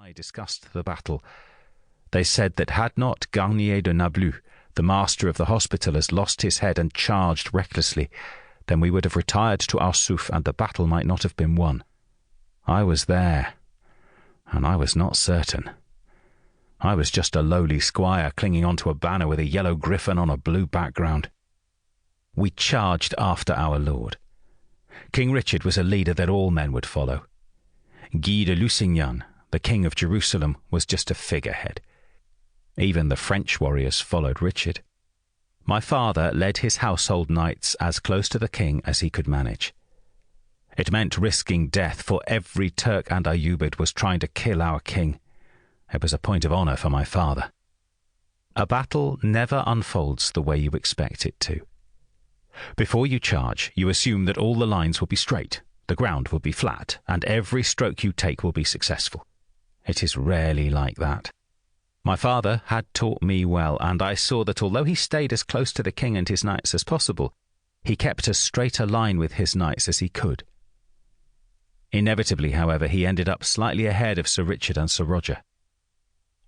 I discussed the battle. They said that had not Garnier de Nablu, the master of the Hospitallers, lost his head and charged recklessly, then we would have retired to Arsuf and the battle might not have been won. I was there, and I was not certain. I was just a lowly squire clinging onto a banner with a yellow griffin on a blue background. We charged after our lord. King Richard was a leader that all men would follow. Guy de Lusignan, the king of Jerusalem, was just a figurehead. Even the French warriors followed Richard. My father led his household knights as close to the king as he could manage. It meant risking death, for every Turk and Ayyubid was trying to kill our king. It was a point of honour for my father. A battle never unfolds the way you expect it to. Before you charge, you assume that all the lines will be straight, the ground will be flat, and every stroke you take will be successful. It is rarely like that. My father had taught me well, and I saw that although he stayed as close to the king and his knights as possible, he kept as straight a line with his knights as he could. Inevitably, however, he ended up slightly ahead of Sir Richard and Sir Roger.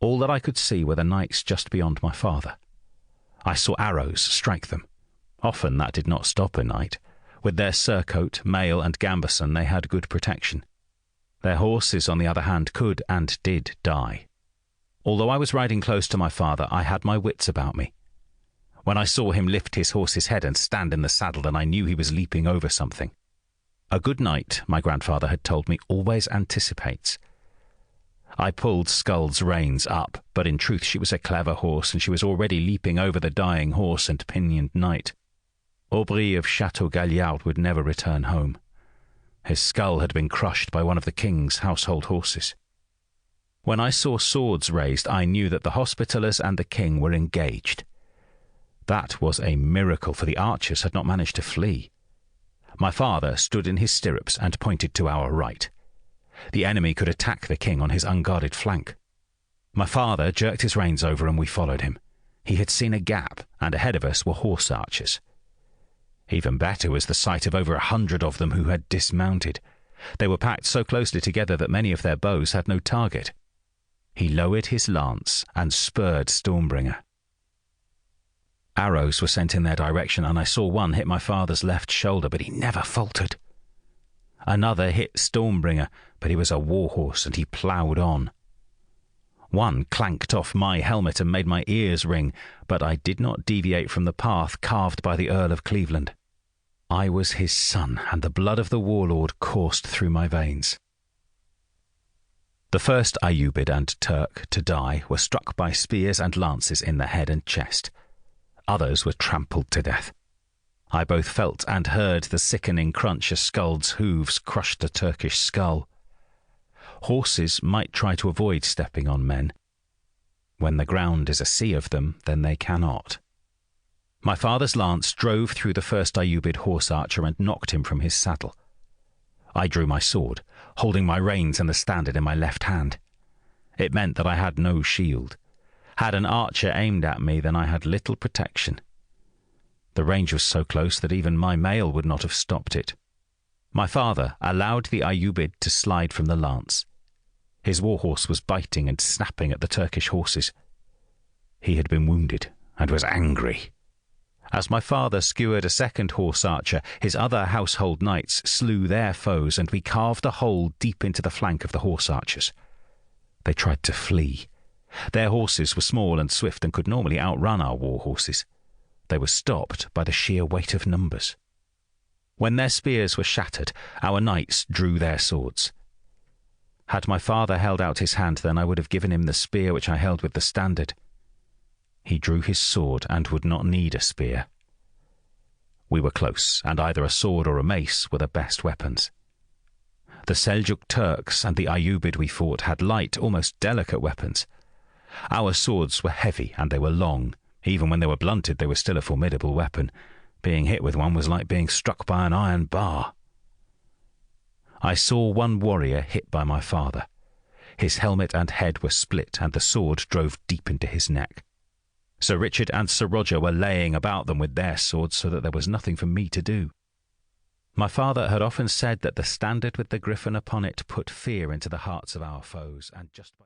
All that I could see were the knights just beyond my father. I saw arrows strike them. Often that did not stop a knight. With their surcoat, mail and gambeson they had good protection. Their horses, on the other hand, could and did die. Although I was riding close to my father, I had my wits about me. When I saw him lift his horse's head and stand in the saddle, then I knew he was leaping over something. A good knight, my grandfather had told me, always anticipates. I pulled Skull's reins up, but in truth she was a clever horse, and she was already leaping over the dying horse and pinioned knight. Aubry of Chateau Galliard would never return home. His skull had been crushed by one of the king's household horses. When I saw swords raised, I knew that the Hospitallers and the king were engaged. That was a miracle, for the archers had not managed to flee. My father stood in his stirrups and pointed to our right. The enemy could attack the king on his unguarded flank. My father jerked his reins over and we followed him. He had seen a gap, and ahead of us were horse archers. Even better was the sight of over 100 of them who had dismounted. They were packed so closely together that many of their bows had no target. He lowered his lance and spurred Stormbringer. Arrows were sent in their direction, and I saw one hit my father's left shoulder, but he never faltered. Another hit Stormbringer, but he was a warhorse and he ploughed on. One clanked off my helmet and made my ears ring, but I did not deviate from the path carved by the Earl of Cleveland. I was his son, and the blood of the Warlord coursed through my veins. The first Ayyubid and Turk to die were struck by spears and lances in the head and chest. Others were trampled to death. I both felt and heard the sickening crunch as Skull's hooves crushed a Turkish skull. Horses might try to avoid stepping on men. When the ground is a sea of them, then they cannot. My father's lance drove through the first Ayyubid horse archer and knocked him from his saddle. I drew my sword, holding my reins and the standard in my left hand. It meant that I had no shield. Had an archer aimed at me, then I had little protection. The range was so close that even my mail would not have stopped it. My father allowed the Ayyubid to slide from the lance. His warhorse was biting and snapping at the Turkish horses. He had been wounded and was angry. As my father skewered a second horse archer, his other household knights slew their foes, and we carved a hole deep into the flank of the horse archers. They tried to flee. Their horses were small and swift and could normally outrun our war horses. They were stopped by the sheer weight of numbers. When their spears were shattered, our knights drew their swords. Had my father held out his hand, then I would have given him the spear which I held with the standard. He drew his sword and would not need a spear. We were close, and either a sword or a mace were the best weapons. The Seljuk Turks and the Ayyubid we fought had light, almost delicate weapons. Our swords were heavy and they were long. Even when they were blunted, they were still a formidable weapon. Being hit with one was like being struck by an iron bar. I saw one warrior hit by my father. His helmet and head were split, and the sword drove deep into his neck. Sir Richard and Sir Roger were laying about them with their swords, so that there was nothing for me to do. My father had often said that the standard with the griffin upon it put fear into the hearts of our foes, and just by